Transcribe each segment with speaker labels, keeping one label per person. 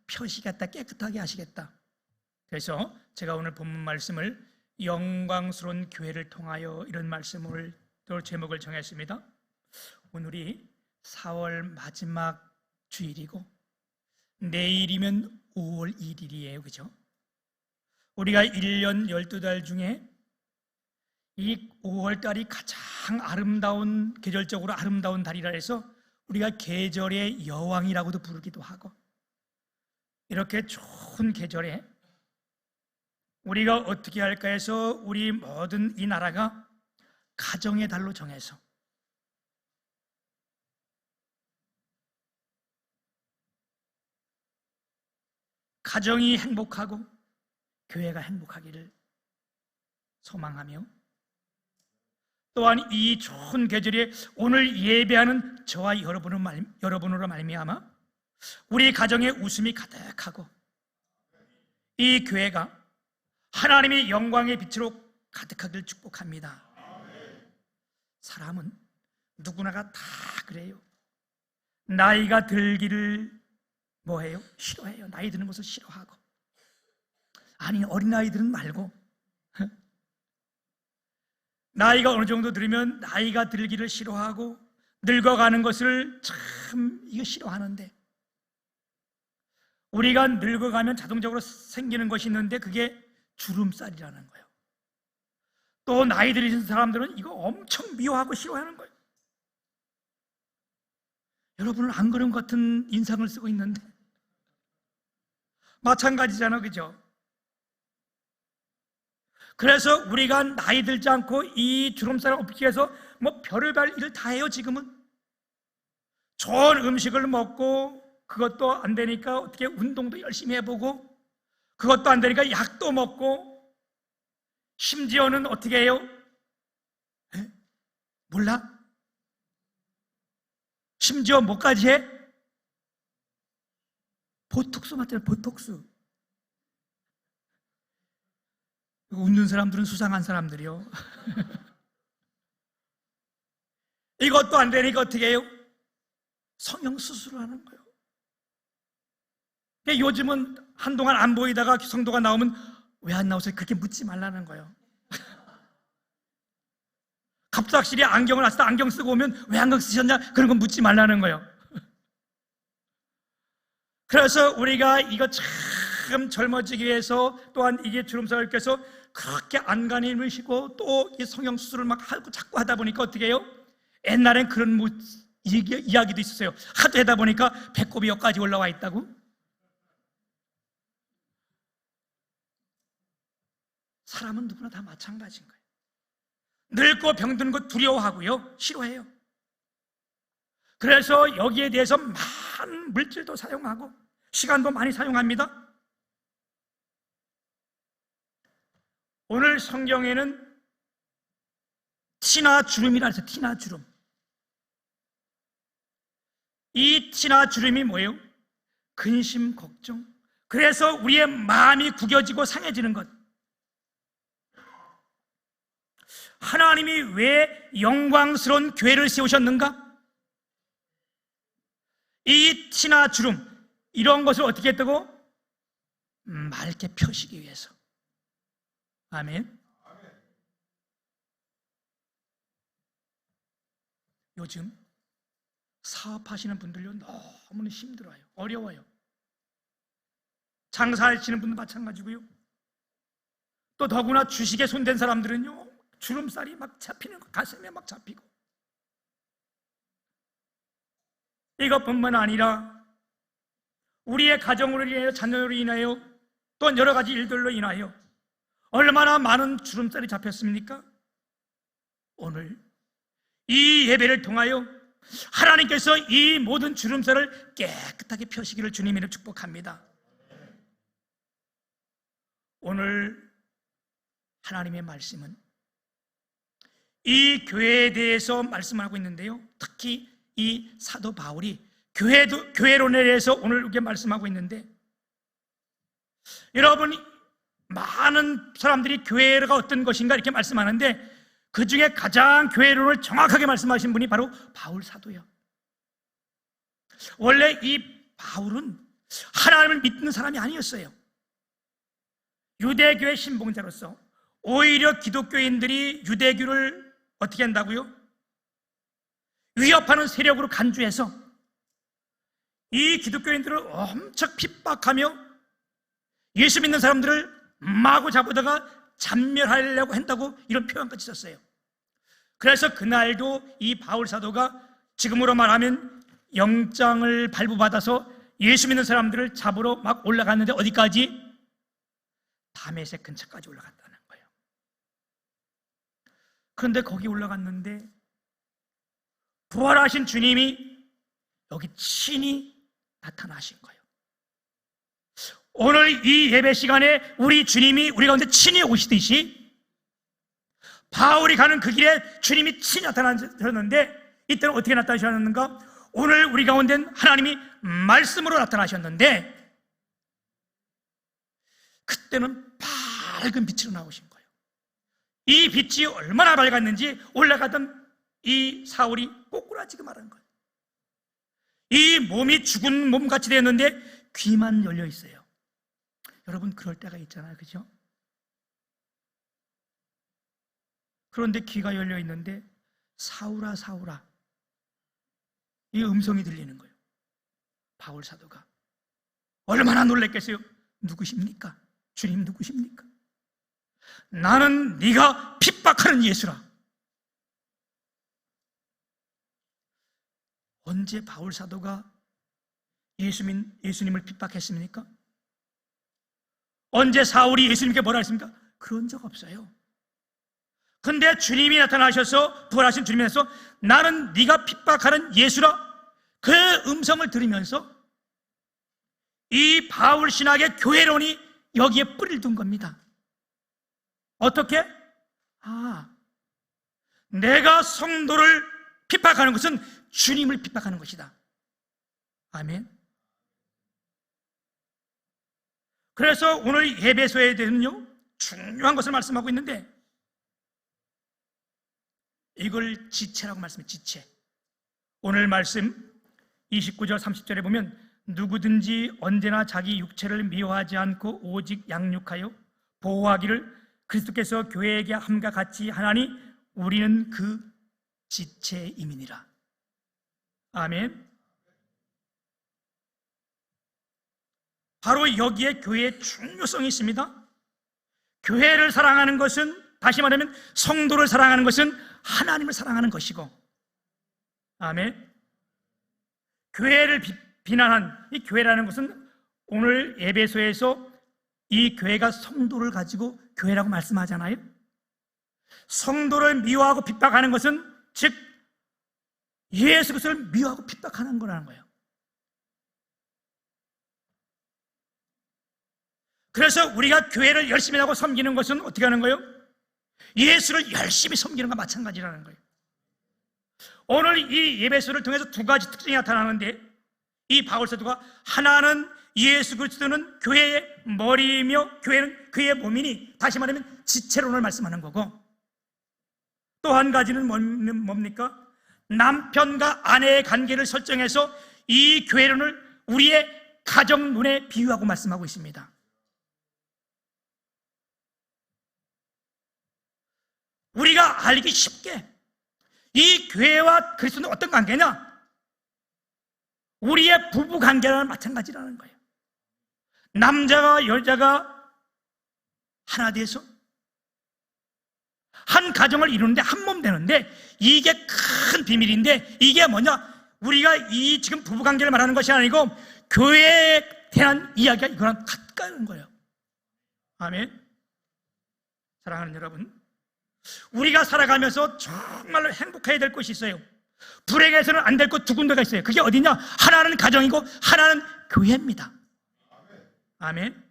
Speaker 1: 표시겠다, 깨끗하게 하시겠다. 그래서 제가 오늘 본문 말씀을 영광스러운 교회를 통하여 이런 말씀을 또 제목을 정했습니다. 오늘이 4월 마지막 주일이고 내일이면 5월 1일이에요. 그죠? 우리가 1년 12달 중에 이 5월달이 가장 아름다운, 계절적으로 아름다운 달이라 해서 우리가 계절의 여왕이라고도 부르기도 하고, 이렇게 좋은 계절에 우리가 어떻게 할까 해서 우리 모든 이 나라가 가정의 달로 정해서 가정이 행복하고 교회가 행복하기를 소망하며, 또한 이 좋은 계절에 오늘 예배하는 저와 여러분으로 말미암아 우리 가정에 웃음이 가득하고 이 교회가 하나님의 영광의 빛으로 가득하길 축복합니다. 사람은 누구나가 다 그래요. 나이가 들기를 뭐해요? 싫어해요. 나이 드는 것을 싫어하고. 아니, 어린아이들은 말고 나이가 어느 정도 들으면 나이가 들기를 싫어하고 늙어가는 것을 참 이거 싫어하는데, 우리가 늙어가면 자동적으로 생기는 것이 있는데 그게 주름살이라는 거예요. 또 나이 들으신 사람들은 이거 엄청 미워하고 싫어하는 거예요. 여러분은 안 그런 것 같은 인상을 쓰고 있는데 마찬가지잖아, 그죠? 그래서 우리가 나이 들지 않고 이 주름살을 없기 위해서 뭐 별의별 일을 다 해요. 지금은 좋은 음식을 먹고, 그것도 안 되니까 어떻게 운동도 열심히 해보고, 그것도 안 되니까 약도 먹고, 심지어는 어떻게 해요? 몰라? 심지어 뭐까지 해? 보톡스 맞잖아요. 보톡스. 웃는 사람들은 수상한 사람들이요. 이것도 안 되니까 어떻게 해요? 성형수술을 하는 거예요. 요즘은 한동안 안 보이다가 성도가 나오면 왜 안 나오세요? 그렇게 묻지 말라는 거예요. 갑작스레 안경을 안 쓰다 안경 쓰고 오면 왜 안경 쓰셨냐? 그런 건 묻지 말라는 거예요. 그래서 우리가 이거 참 젊어지기 위해서, 또한 이게 주름살을 껴서 그렇게 안간힘을 쉬고 또 이 성형수술을 막 하고 자꾸 하다 보니까 어떻게 해요? 옛날엔 그런 이야기도 있었어요. 하도 하다 보니까 배꼽이 여기까지 올라와 있다고. 사람은 누구나 다 마찬가지인 거예요. 늙고 병드는 것 두려워하고요, 싫어해요. 그래서 여기에 대해서 많은 물질도 사용하고 시간도 많이 사용합니다. 오늘 성경에는 티나 주름이라 해서 티나 주름. 이 티나 주름이 뭐예요? 근심, 걱정. 그래서 우리의 마음이 구겨지고 상해지는 것. 하나님이 왜 영광스러운 교회를 세우셨는가? 이 티나 주름, 이런 것을 어떻게 했다고? 맑게 펴시기 위해서. 아멘. 요즘 사업하시는 분들요, 너무나 힘들어요. 어려워요. 장사하시는 분도 마찬가지고요. 또 더구나 주식에 손댄 사람들은요, 주름살이 막 잡히는 거, 가슴에 막 잡히고. 이것뿐만 아니라 우리의 가정으로 인하여, 자녀로 인하여, 또 여러 가지 일들로 인하여 얼마나 많은 주름살이 잡혔습니까? 오늘 이 예배를 통하여 하나님께서 이 모든 주름살을 깨끗하게 펴시기를 주님으로 축복합니다. 오늘 하나님의 말씀은 이 교회에 대해서 말씀하고 있는데요, 특히 이 사도 바울이 교회론에 대해서 오늘 이렇게 말씀하고 있는데, 여러분, 많은 사람들이 교회가 어떤 것인가 이렇게 말씀하는데 그 중에 가장 교회론을 정확하게 말씀하신 분이 바로 바울 사도예요. 원래 이 바울은 하나님을 믿는 사람이 아니었어요. 유대교의 신봉자로서 오히려 기독교인들이 유대교를 어떻게 한다고요? 위협하는 세력으로 간주해서 이 기독교인들을 엄청 핍박하며 예수 믿는 사람들을 마구 잡아다가 잔멸하려고 한다고 이런 표현까지 썼어요. 그래서 그날도 이 바울 사도가 지금으로 말하면 영장을 발부받아서 예수 믿는 사람들을 잡으러 막 올라갔는데 어디까지? 다메섹 근처까지 올라갔다는 거예요. 그런데 거기 올라갔는데 부활하신 주님이 여기 친히 나타나신 거예요. 오늘 이 예배 시간에 우리 주님이 우리 가운데 친히 오시듯이 바울이 가는 그 길에 주님이 친히 나타나셨는데 이때는 어떻게 나타나셨는가? 오늘 우리 가운데 하나님이 말씀으로 나타나셨는데 그때는 밝은 빛으로 나오신 거예요. 이 빛이 얼마나 밝았는지 올라가던 이 사울이 꼬꾸라지게 말한 거예요. 이 몸이 죽은 몸같이 되었는데 귀만 열려 있어요. 여러분 그럴 때가 있잖아요, 그죠? 그런데 귀가 열려 있는데 사울아 사울아 이 음성이 들리는 거예요. 바울 사도가 얼마나 놀랬겠어요? 누구십니까? 주님 누구십니까? 나는 네가 핍박하는 예수라. 언제 바울 사도가 예수님을 핍박했습니까? 언제 사울이 예수님께 뭐라 했습니까? 그런 적 없어요. 근데 주님이 나타나셔서 부활하신 주님에서 나는 네가 핍박하는 예수라 그 음성을 들으면서 이 바울 신학의 교회론이 여기에 뿌리를 둔 겁니다. 어떻게? 내가 성도를 핍박하는 것은 주님을 핍박하는 것이다. 아멘. 그래서 오늘 예배소에 대해서는요 중요한 것을 말씀하고 있는데 이걸 지체라고 말씀해요. 지체. 오늘 말씀 29절 30절에 보면 누구든지 언제나 자기 육체를 미워하지 않고 오직 양육하여 보호하기를 그리스도께서 교회에게 함과 같이 하나니 우리는 그 지체임이니라. 아멘. 바로 여기에 교회의 중요성이 있습니다. 교회를 사랑하는 것은 다시 말하면 성도를 사랑하는 것은 하나님을 사랑하는 것이고, 아멘. 교회를 비난한 이 교회라는 것은 오늘 예배소에서 이 교회가 성도를 가지고 교회라고 말씀하잖아요. 성도를 미워하고 핍박하는 것은 즉 예수 그리스도를 미워하고 핍박하는 거라는 거예요. 그래서 우리가 교회를 열심히 하고 섬기는 것은 어떻게 하는 거예요? 예수를 열심히 섬기는 것과 마찬가지라는 거예요. 오늘 이 예배소를 통해서 두 가지 특징이 나타나는데 이 바울 사도가 하나는 예수 그리스도는 교회의 머리이며 교회는 그의 몸이니 다시 말하면 지체론을 말씀하는 거고 또 한 가지는 뭡니까? 남편과 아내의 관계를 설정해서 이 교회론을 우리의 가정론에 비유하고 말씀하고 있습니다. 우리가 알기 쉽게 이 교회와 그리스도는 어떤 관계냐? 우리의 부부 관계랑 마찬가지라는 거예요. 남자와 여자가 하나 돼서 한 가정을 이루는데 한 몸 되는데 이게 큰 비밀인데 이게 뭐냐? 우리가 이 지금 부부 관계를 말하는 것이 아니고 교회에 대한 이야기가 이거랑 같다는 거예요. 아멘. 사랑하는 여러분, 우리가 살아가면서 정말로 행복해야 될 것이 있어요. 불행해서는 안 될 것 두 군데가 있어요. 그게 어디냐? 하나는 가정이고 하나는 교회입니다. 아멘.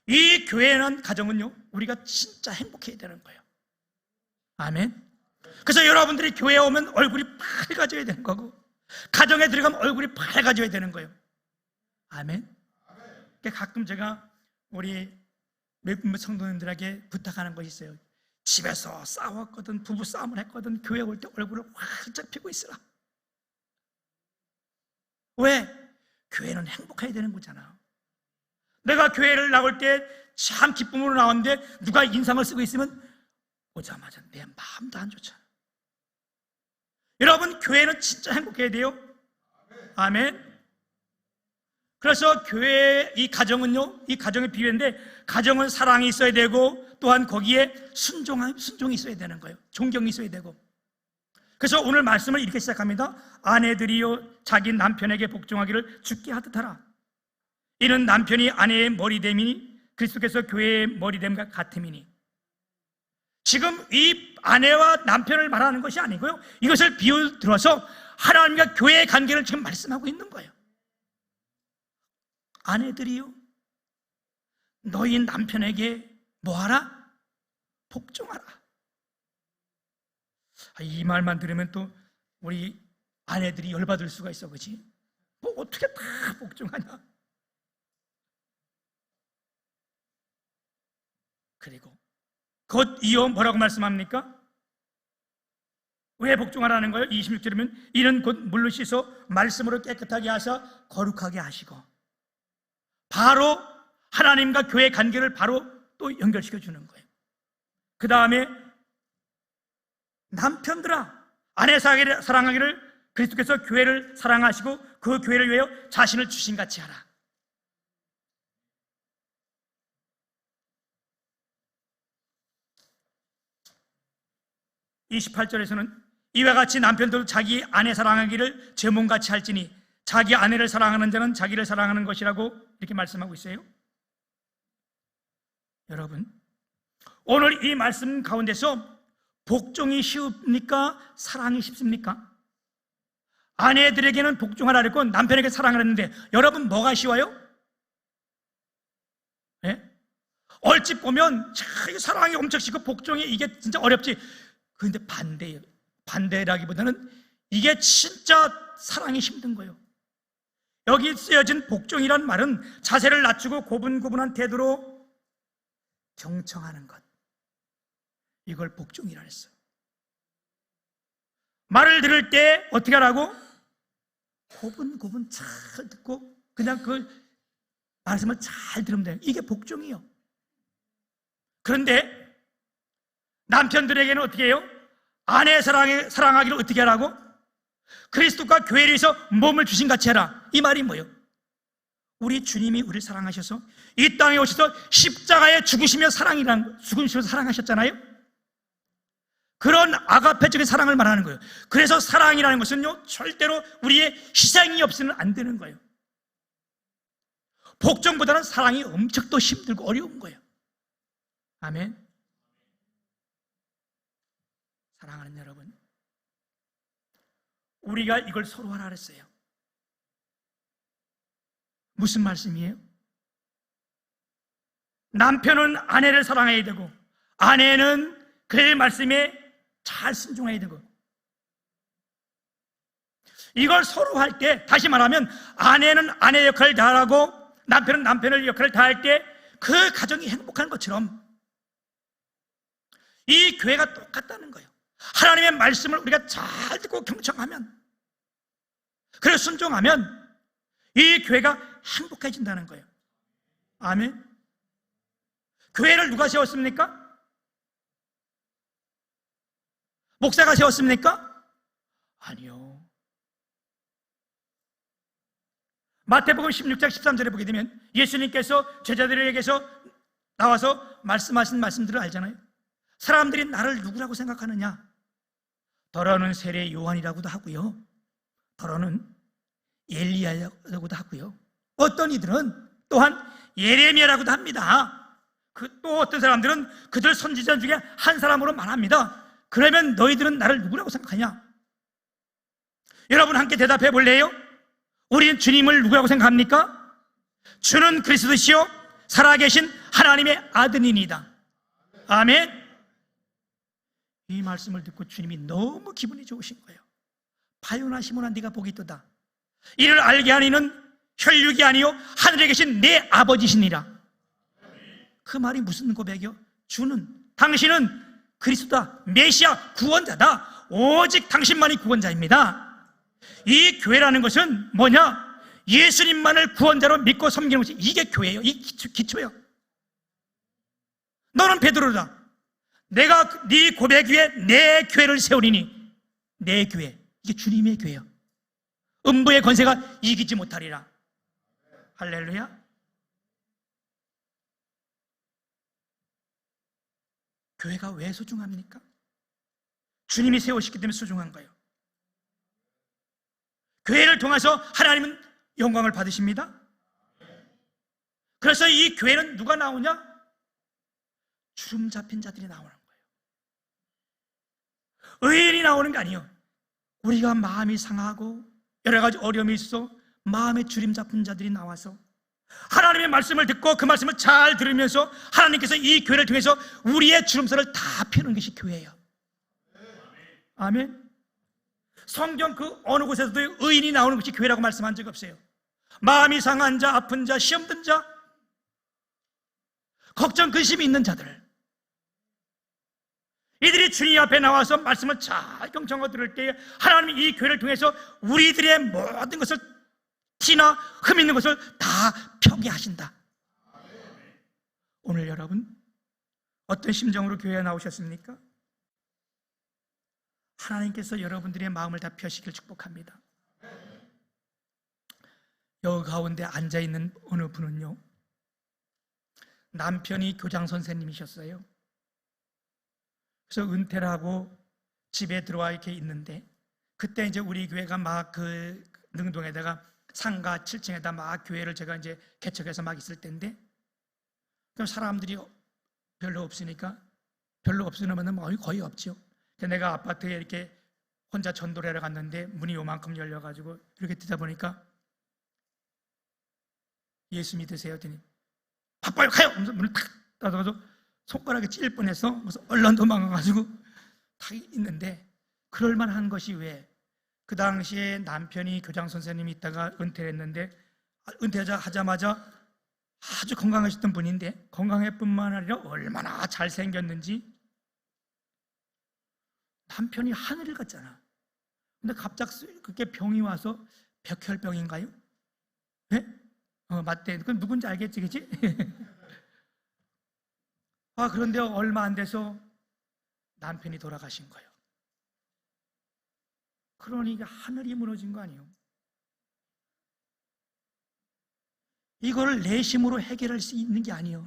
Speaker 1: 이 교회는 가정은요 우리가 진짜 행복해야 되는 거예요. 아멘. 그래서 여러분들이 교회에 오면 얼굴이 밝아져야 되는 거고 가정에 들어가면 얼굴이 밝아져야 되는 거예요. 아멘. 가끔 제가 우리 몇몇 성도님들에게 부탁하는 것이 있어요. 집에서 싸웠거든, 부부 싸움을 했거든, 교회 올 때 얼굴을 활짝 피고 있으라. 왜? 교회는 행복해야 되는 거잖아. 내가 교회를 나올 때 참 기쁨으로 나오는데 누가 인상을 쓰고 있으면 오자마자 내 마음도 안 좋잖아. 여러분, 교회는 진짜 행복해야 돼요. 아멘. 그래서 교회, 이 가정은요, 이 가정의 비유인데, 가정은 사랑이 있어야 되고 또한 거기에 순종이 있어야 되는 거예요. 존경이 있어야 되고. 그래서 오늘 말씀을 이렇게 시작합니다. 아내들이요 자기 남편에게 복종하기를 주께 하듯 하라. 이는 남편이 아내의 머리됨이니 그리스도께서 교회의 머리됨과 같음이니. 지금 이 아내와 남편을 말하는 것이 아니고요, 이것을 비유 들어서 하나님과 교회의 관계를 지금 말씀하고 있는 거예요. 아내들이요 너희 남편에게 뭐하라? 복종하라. 이 말만 들으면 또 우리 아내들이 열받을 수가 있어, 그렇지? 뭐 어떻게 다 복종하냐? 그리고 곧 이어 뭐라고 말씀합니까? 왜 복종하라는 거예요? 26절이면 이는 곧 물로 씻어 말씀으로 깨끗하게 하사 거룩하게 하시고. 바로 하나님과 교회 관계를 바로 또 연결시켜 주는 거예요. 그 다음에 남편들아 아내 사랑하기를 그리스도께서 교회를 사랑하시고 그 교회를 위하여 자신을 주신같이 하라. 이 28절에서는 이와 같이 남편도 자기 아내 사랑하기를 제 몸같이 할지니 자기 아내를 사랑하는 자는 자기를 사랑하는 것이라고 이렇게 말씀하고 있어요. 여러분, 오늘 이 말씀 가운데서 복종이 쉽습니까? 사랑이 쉽습니까? 아내들에게는 복종하라 그랬고 남편에게 사랑을 했는데 여러분 뭐가 쉬워요? 네? 얼핏 보면 사랑이 엄청 쉽고 복종이 이게 진짜 어렵지. 그런데 반대예요. 반대라기보다는 이게 진짜 사랑이 힘든 거예요. 여기 쓰여진 복종이란 말은 자세를 낮추고 고분고분한 태도로 경청하는 것, 이걸 복종이라 했어요. 말을 들을 때 어떻게 하라고? 고분고분 잘 듣고 그냥 그 말씀을 잘 들으면 돼요. 이게 복종이에요. 그런데 남편들에게는 어떻게 해요? 아내 사랑하기를 어떻게 하라고? 그리스도가 교회를 위해서 몸을 주신 같이 해라. 이 말이 뭐예요? 우리 주님이 우리를 사랑하셔서 이 땅에 오셔서 십자가에 죽으시며 사랑하셨잖아요. 그런 아가페적인 사랑을 말하는 거예요. 그래서 사랑이라는 것은요 절대로 우리의 희생이 없으면 안 되는 거예요. 복종보다는 사랑이 엄청 더 힘들고 어려운 거예요. 아멘. 사랑하는 여러분, 우리가 이걸 서로 하라 그랬어요. 무슨 말씀이에요? 남편은 아내를 사랑해야 되고 아내는 그의 말씀에 잘 순종해야 되고, 이걸 서로 할 때, 다시 말하면 아내는 아내 역할을 다하고 남편은 남편의 역할을 다할 때 그 가정이 행복한 것처럼 이 교회가 똑같다는 거예요. 하나님의 말씀을 우리가 잘 듣고 경청하면, 그래서 순종하면 이 교회가 행복해진다는 거예요. 아멘. 교회를 누가 세웠습니까? 목사가 세웠습니까? 아니요. 마태복음 16장 13절에 보게 되면 예수님께서 제자들에게서 나와서 말씀하신 말씀들을 알잖아요. 사람들이 나를 누구라고 생각하느냐? 더러는 세례 요한이라고도 하고요, 더러는 엘리야라고도 하고요, 어떤 이들은 또한 예레미야라고도 합니다. 또 어떤 사람들은 그들 선지자 중에 한 사람으로 말합니다. 그러면 너희들은 나를 누구라고 생각하냐? 여러분 함께 대답해 볼래요? 우리는 주님을 누구라고 생각합니까? 주는 그리스도시요 살아계신 하나님의 아들이니이다. 아멘. 이 말씀을 듣고 주님이 너무 기분이 좋으신 거예요. 바요나 시몬아 네가 복이 있도다. 이를 알게 하니는 혈육이 아니요 하늘에 계신 내 아버지시니라. 그 말이 무슨 고백이요? 당신은 그리스도다, 메시아, 구원자다. 오직 당신만이 구원자입니다. 이 교회라는 것은 뭐냐? 예수님만을 구원자로 믿고 섬기는 것이 이게 교회예요. 이 기초예요. 너는 베드로다. 내가 네 고백 위에 내 교회를 세우리니, 내 교회, 이게 주님의 교회예요. 음부의 권세가 이기지 못하리라. 할렐루야. 교회가 왜 소중합니까? 주님이 세우셨기 때문에 소중한 거예요. 교회를 통해서 하나님은 영광을 받으십니다. 그래서 이 교회는 누가 나오냐? 주름 잡힌 자들이 나오는 거예요. 의인이 나오는 게 아니에요. 우리가 마음이 상하고 여러 가지 어려움이 있어 마음에 주름 잡힌 자들이 나와서 하나님의 말씀을 듣고 그 말씀을 잘 들으면서 하나님께서 이 교회를 통해서 우리의 주름살을 다 펴는 것이 교회예요. 아멘. 성경 그 어느 곳에서도 의인이 나오는 것이 교회라고 말씀한 적이 없어요. 마음이 상한 자, 아픈 자, 시험 든 자, 걱정, 근심이 있는 자들, 이들이 주님 앞에 나와서 말씀을 잘 경청하고 들을 때에 하나님이 이 교회를 통해서 우리들의 모든 것을 티나 흠 있는 것을 다 펴게 하신다. 오늘 여러분 어떤 심정으로 교회에 나오셨습니까? 하나님께서 여러분들의 마음을 다 펴시길 축복합니다. 여기 가운데 앉아있는 어느 분은요, 남편이 교장 선생님이셨어요. 그래서 은퇴를 하고 집에 들어와 이렇게 있는데, 그때 이제 우리 교회가 막 그 능동에다가 상가 7층에다 막 교회를 제가 이제 개척해서 막 있을 때인데, 그럼 사람들이 별로 없으니까, 별로 없으면 뭐 거의 없죠. 내가 아파트에 이렇게 혼자 전도를 하러 갔는데 문이 요만큼 열려가지고 이렇게 뜨다 보니까 예수 믿으세요? 했더니 바빠요, 가요! 하면서 문을 탁 닫아서 손가락에 찔 뻔해서 그래서 얼른 도망가가지고 다 있는데, 그럴만한 것이 왜? 그 당시에 남편이 교장 선생님이 있다가 은퇴를 했는데, 은퇴하자마자 아주 건강하셨던 분인데, 건강할 뿐만 아니라 얼마나 잘생겼는지, 남편이 하늘을 갔잖아. 근데 갑자기 그렇게 병이 와서 백혈병인가요? 네? 맞대. 그럼 누군지 알겠지, 그치? 그런데 얼마 안 돼서 남편이 돌아가신 거예요. 그러니까 하늘이 무너진 거 아니에요? 이걸 내심으로 해결할 수 있는 게 아니에요.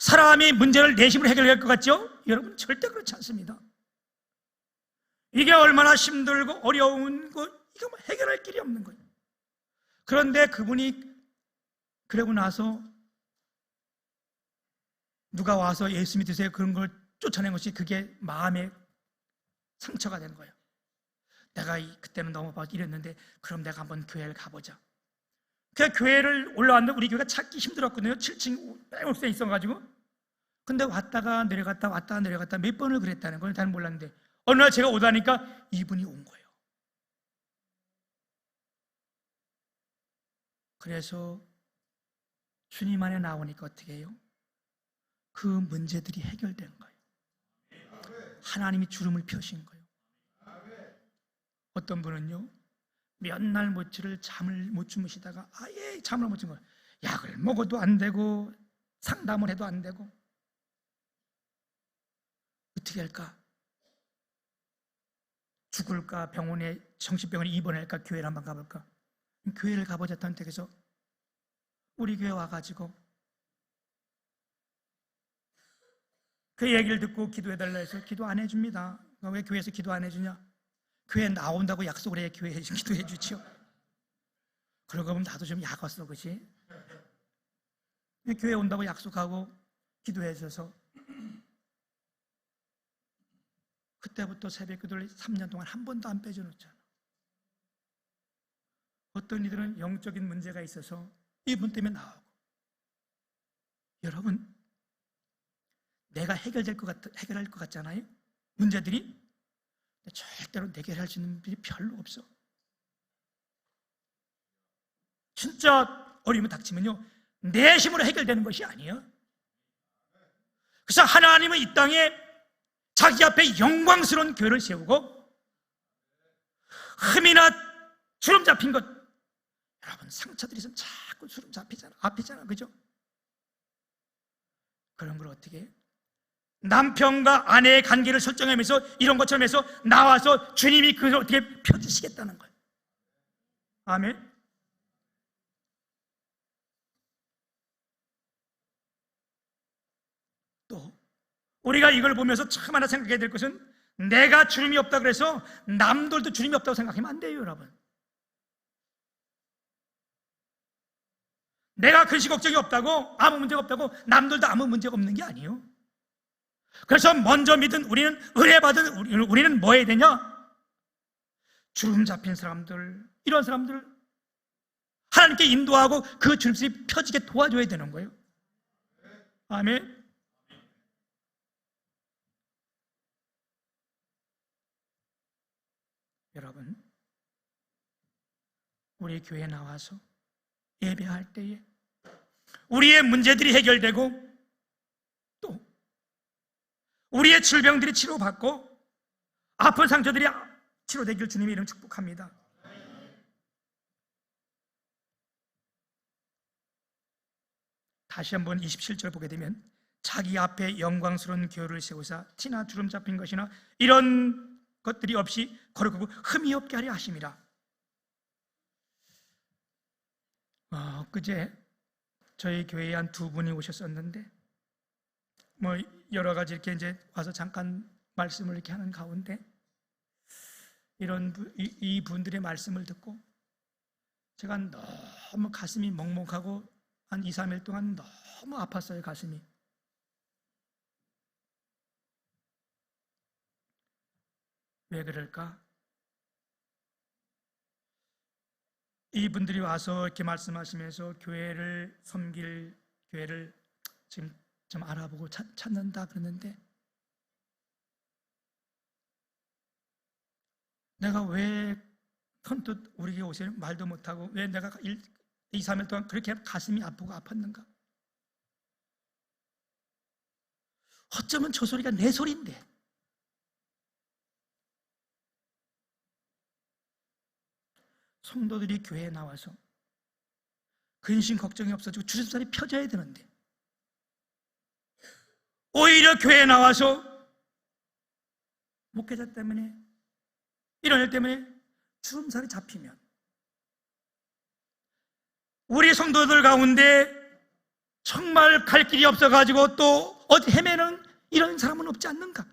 Speaker 1: 사람이 문제를 내심으로 해결할 것 같죠? 여러분, 절대 그렇지 않습니다. 이게 얼마나 힘들고 어려운 거, 이거 뭐 해결할 길이 없는 거예요. 그런데 그분이 그러고 나서 누가 와서 예수 믿으세요 그런 걸 쫓아낸 것이, 그게 마음에 상처가 되는 거예요. 내가 그때는 너무 이랬는데 그럼 내가 한번 교회를 가보자. 그 교회를 올라왔는데 우리 교회가 찾기 힘들었거든요. 7층 빼곡에 있어가지고. 근데 왔다가 내려갔다 몇 번을 그랬다는 걸 잘 몰랐는데, 어느 날 제가 오다니까 이분이 온 거예요. 그래서 주님 안에 나오니까 어떻게 해요? 그 문제들이 해결된 거예요. 하나님이 주름을 펴신 거예요. 어떤 분은요, 몇 날 며칠을 잠을 못 주무시다가 아예 잠을 못 주는 거예요. 약을 먹어도 안 되고 상담을 해도 안 되고. 어떻게 할까? 죽을까? 병원에, 정신병원에 입원할까? 교회를 한번 가볼까? 교회를 가보자 선택해서 우리 교회 와가지고 그 얘기를 듣고 기도해달라 해서 기도 안 해줍니다. 왜 교회에서 기도 안 해주냐? 교회 나온다고 약속을 해야 교회에 기도해 주지요. 그러고 보면 나도 좀 약었어, 그치? 교회 온다고 약속하고 기도해 줘서 그때부터 새벽 기도를 3년 동안 한 번도 안 빼줘놓잖아. 어떤 이들은 영적인 문제가 있어서 이분 때문에 나오고, 여러분, 내가 해결할 것 같잖아요? 문제들이. 절대로 해결할 수 있는 분들이 별로 없어. 진짜 어려움이 닥치면요, 내 힘으로 해결되는 것이 아니에요. 그래서 하나님은 이 땅에 자기 앞에 영광스러운 교회를 세우고, 흠이나 주름 잡힌 것, 여러분, 상처들이 있으면 자꾸 주름 아프잖아, 그죠? 그런 걸 어떻게 해? 남편과 아내의 관계를 설정하면서 이런 것처럼 해서 나와서 주님이 그걸 어떻게 펴주시겠다는 거예요. 아멘. 또 우리가 이걸 보면서 참 하나 생각해야 될 것은, 내가 주님이 없다 그래서 남들도 주님이 없다고 생각하면 안 돼요, 여러분. 내가 근심 걱정이 없다고, 아무 문제가 없다고 남들도 아무 문제가 없는 게 아니에요. 그래서 먼저 믿은 우리는, 은혜받은 우리는 뭐 해야 되냐? 주름 잡힌 사람들, 이런 사람들 하나님께 인도하고 그 주름이 펴지게 도와줘야 되는 거예요. 아멘. 여러분, 우리 교회에 나와서 예배할 때에 우리의 문제들이 해결되고 또 우리의 질병들이 치료받고 아픈 상처들이 치료되길 주님의 이름 축복합니다. 다시 한번 27절 보게 되면, 자기 앞에 영광스러운 교회를 세우사 티나 주름 잡힌 것이나 이런 것들이 없이 거룩하고 흠이 없게 하려 하심이라. 그제 저희 교회에 한 두 분이 오셨었는데, 뭐 여러 가지 이렇게 이제 와서 잠깐 말씀을 이렇게 하는 가운데 이 분들의 말씀을 듣고 제가 너무 가슴이 먹먹하고 한 2, 3일 동안 너무 아팠어요, 가슴이. 왜 그럴까? 이분들이 와서 이렇게 말씀하시면서 교회를 섬길, 교회를 지금 좀 알아보고 찾는다 그러는데, 내가 왜 선뜻 우리 교회 오세요? 말도 못하고 왜 내가 2, 3일 동안 그렇게 가슴이 아프고 아팠는가? 어쩌면 저 소리가 내 소리인데, 성도들이 교회에 나와서 근심 걱정이 없어지고 주름살이 펴져야 되는데, 오히려 교회에 나와서 목회자 때문에, 이런 일 때문에 주름살이 잡히면 우리 성도들 가운데 정말 갈 길이 없어가지고 또 어디 헤매는 이런 사람은 없지 않는가?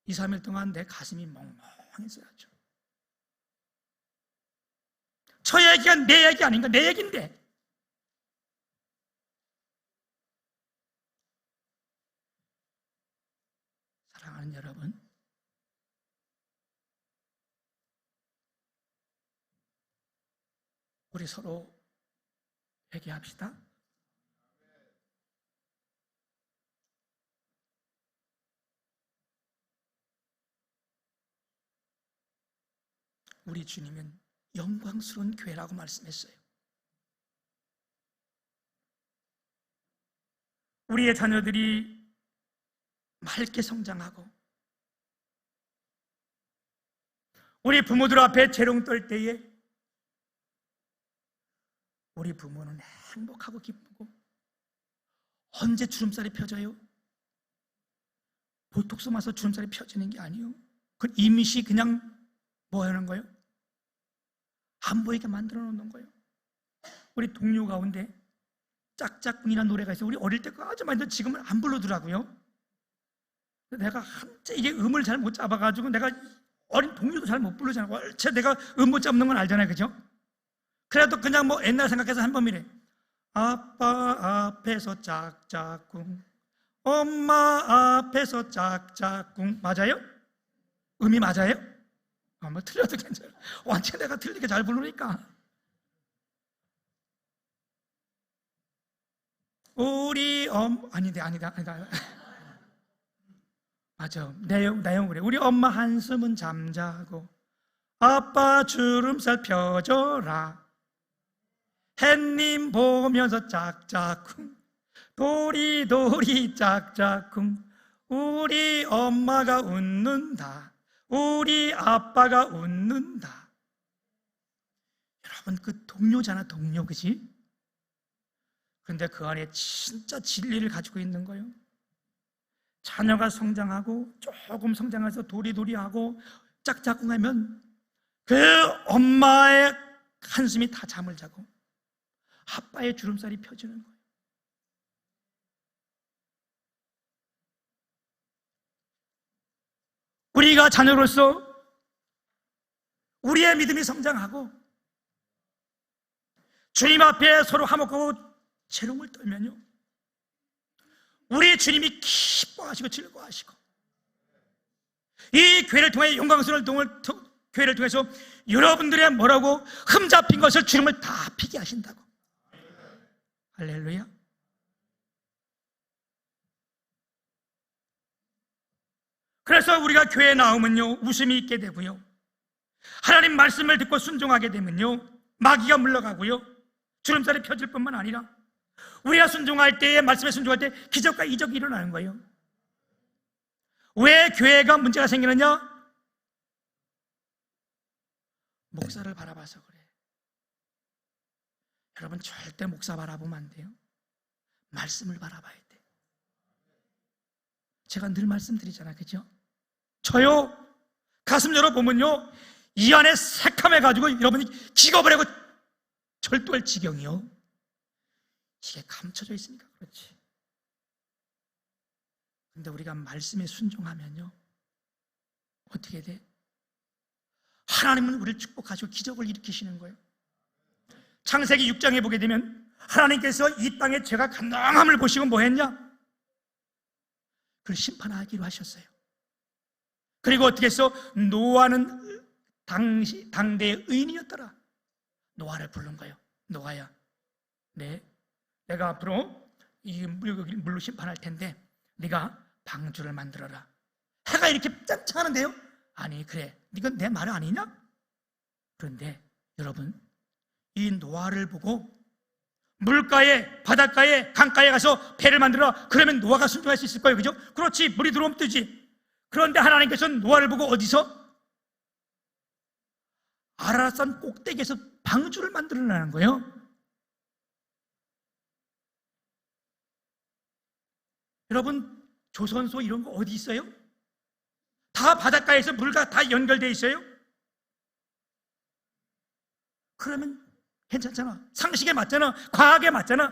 Speaker 1: 2, 3일 동안 내 가슴이 멍멍했어야죠. 저 얘기가 내 얘기 아닌가? 내 얘기인데. 사랑하는 여러분, 우리 서로 회개합시다. 우리 주님은 영광스러운 교회라고 말씀했어요. 우리의 자녀들이 맑게 성장하고 우리 부모들 앞에 재롱 떨 때에 우리 부모는 행복하고 기쁘고, 언제 주름살이 펴져요? 보톡스 맞아서 주름살이 펴지는 게 아니에요. 그건 이미시 그냥 뭐 하는 거예요? 안 보이게 만들어 놓는 거예요. 우리 동료 가운데 짝짝꿍이라는 노래가 있어요. 우리 어릴 때 아주 많이 듣는데 지금은 안 부르더라고요. 내가 한때 이게 음을 잘 못 잡아가지고, 내가 어린 동료도 잘 못 부르잖아요. 얼체 내가 음 못 잡는 건 알잖아요, 그죠? 그래도 그냥 뭐 옛날 생각해서 한 번이래. 아빠 앞에서 짝짝꿍, 엄마 앞에서 짝짝꿍. 맞아요? 음이 맞아요? 뭐 틀려도 괜찮아요. 완전 내가 틀리게 잘 부르니까. 우리 아니다. 맞아. 내용 그래. 우리 엄마 한숨은 잠자고 아빠 주름살 펴줘라. 햇님 보면서 짝짝쿵, 도리도리 짝짝쿵. 우리 엄마가 웃는다. 우리 아빠가 웃는다. 여러분, 그 동료잖아, 동료, 그지? 그런데 그 안에 진짜 진리를 가지고 있는 거예요. 자녀가 성장하고 조금 성장해서 도리도리하고 짝짝꿍하면 그 엄마의 한숨이 다 잠을 자고 아빠의 주름살이 펴지는 거예요. 우리가 자녀로서 우리의 믿음이 성장하고 주님 앞에 서로 화목하고 재롱을 떨면요, 우리 주님이 기뻐하시고 즐거워하시고 이 교회를 통해 영광스러운 교회를 통해서 여러분들의 뭐라고 흠잡힌 것을 주님을 다 피게 하신다고. 할렐루야. 그래서 우리가 교회에 나오면요, 웃음이 있게 되고요, 하나님 말씀을 듣고 순종하게 되면요, 마귀가 물러가고요, 주름살이 펴질 뿐만 아니라 우리가 순종할 때에, 말씀에 순종할 때 기적과 이적이 일어나는 거예요. 왜 교회가 문제가 생기느냐? 목사를 바라봐서 그래. 여러분, 절대 목사 바라보면 안 돼요. 말씀을 바라봐야 돼. 제가 늘 말씀드리잖아요, 그죠? 저요, 가슴 열어보면요, 이 안에 새카매가지고 여러분이 직업을 하고 절도할 지경이요. 이게 감춰져 있으니까 그렇지. 근데 우리가 말씀에 순종하면요, 어떻게 돼? 하나님은 우리를 축복하시고 기적을 일으키시는 거예요. 창세기 6장에 보게 되면 하나님께서 이 땅에 죄가 간당함을 보시고 뭐 했냐? 그를 심판하기로 하셨어요. 그리고 어떻게 해서 노아는 당대의 의인이었더라. 노아를 부른 거예요. 노아야, 내가 앞으로 이 물로 심판할 텐데 네가 방주를 만들어라. 해가 이렇게 짠짠하는데요, 아니 그래, 이건 내 말 아니냐? 그런데 여러분, 이 노아를 보고 물가에, 바닷가에, 강가에 가서 배를 만들어라. 그러면 노아가 순종할 수 있을 거예요, 그죠? 그렇지, 물이 들어오면 뜨지. 그런데 하나님께서는 노아를 보고 어디서? 아라산 꼭대기에서 방주를 만들어라는 거예요. 여러분, 조선소 이런 거 어디 있어요? 다 바닷가에서 물과 다 연결되어 있어요. 그러면 괜찮잖아. 상식에 맞잖아. 과학에 맞잖아.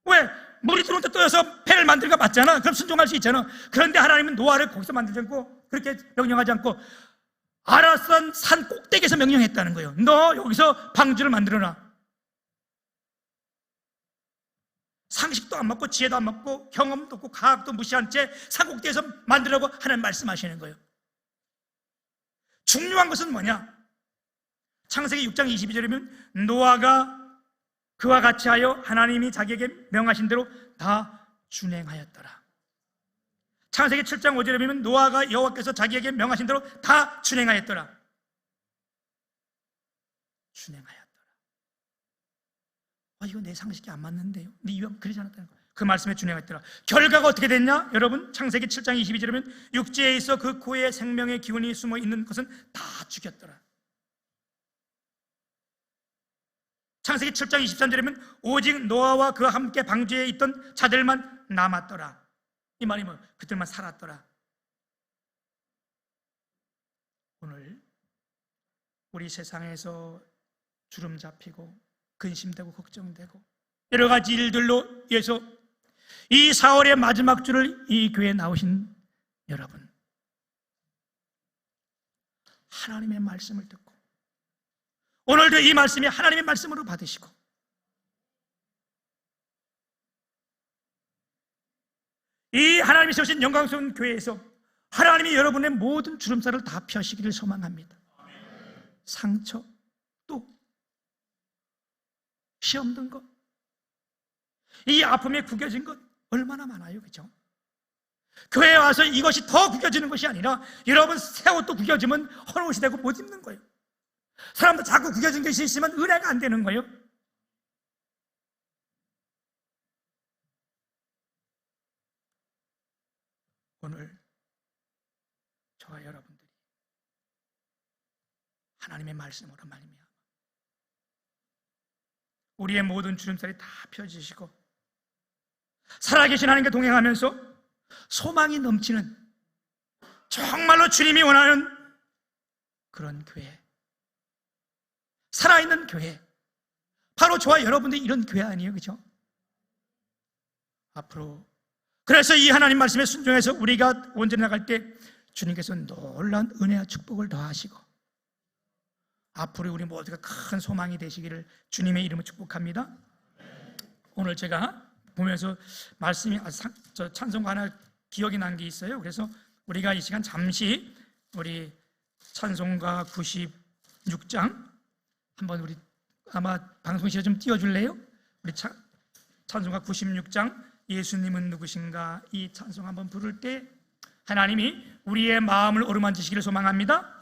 Speaker 1: 왜? 물이 들어온다 떠서 배를 만들까 맞잖아. 그럼 순종할 수 있잖아. 그런데 하나님은 노아를 거기서 만들지 않고, 그렇게 명령하지 않고 아라산 산 꼭대기에서 명령했다는 거예요. 너 여기서 방주를 만들어라. 상식도 안 맞고 지혜도 안 맞고 경험도 없고 과학도 무시한 채 산 꼭대기에서 만들라고 하나님 말씀하시는 거예요. 중요한 것은 뭐냐? 창세기 6장 22절이면 노아가 그와 같이 하여 하나님이 자기에게 명하신 대로 다 준행하였더라. 창세기 7장 5절에 보면 노아가 여호와께서 자기에게 명하신 대로 다 준행하였더라. 준행하였더라. 이거 내 상식이 안 맞는데요. 네 이왕 그러지 않았다는 거예요. 그 말씀에 준행하였더라. 결과가 어떻게 됐냐? 여러분, 창세기 7장 22절에 보면 육지에 있어 그 코에 생명의 기운이 숨어 있는 것은 다 죽였더라. 창세기 7장 23절에 보면 오직 노아와 그와 함께 방주에 있던 자들만 남았더라. 이 말이 뭐, 그들만 살았더라. 오늘 우리 세상에서 주름 잡히고 근심되고 걱정되고 여러 가지 일들로 인해서 이 4월의 마지막 주를 이 교회에 나오신 여러분, 하나님의 말씀을 듣고 오늘도 이 말씀이 하나님의 말씀으로 받으시고 이 하나님이 세우신 영광스러운 교회에서 하나님이 여러분의 모든 주름살을 다 펴시기를 소망합니다. 상처, 또 시험 든 것, 이 아픔에 구겨진 것 얼마나 많아요, 그죠? 교회에 와서 이것이 더 구겨지는 것이 아니라 여러분 새 옷도 구겨지면 헌옷이 되고 못 입는 거예요. 사람도 자꾸 구겨진 것이 있으면 은혜가 안 되는 거예요. 오늘 저와 여러분 하나님의 말씀으로 말미암아 우리의 모든 주름살이 다 펴지시고 살아계신 하나님과 동행하면서 소망이 넘치는 정말로 주님이 원하는 그런 교회, 살아있는 교회, 바로 저와 여러분들이 이런 교회 아니에요, 그죠? 앞으로 그래서 이 하나님 말씀에 순종해서 우리가 온전히 나갈 때 주님께서 놀라운 은혜와 축복을 더하시고 앞으로 우리 모두가 큰 소망이 되시기를 주님의 이름으로 축복합니다. 오늘 제가 보면서 말씀이 찬송가 하나 기억이 난 게 있어요. 그래서 우리가 이 시간 잠시 우리 찬송가 96장 한번 우리 아마 방송실에 좀 띄워줄래요? 우리 찬송가 96장 예수님은 누구신가 이 찬송 한번 부를 때 하나님이 우리의 마음을 어루만지시기를 소망합니다.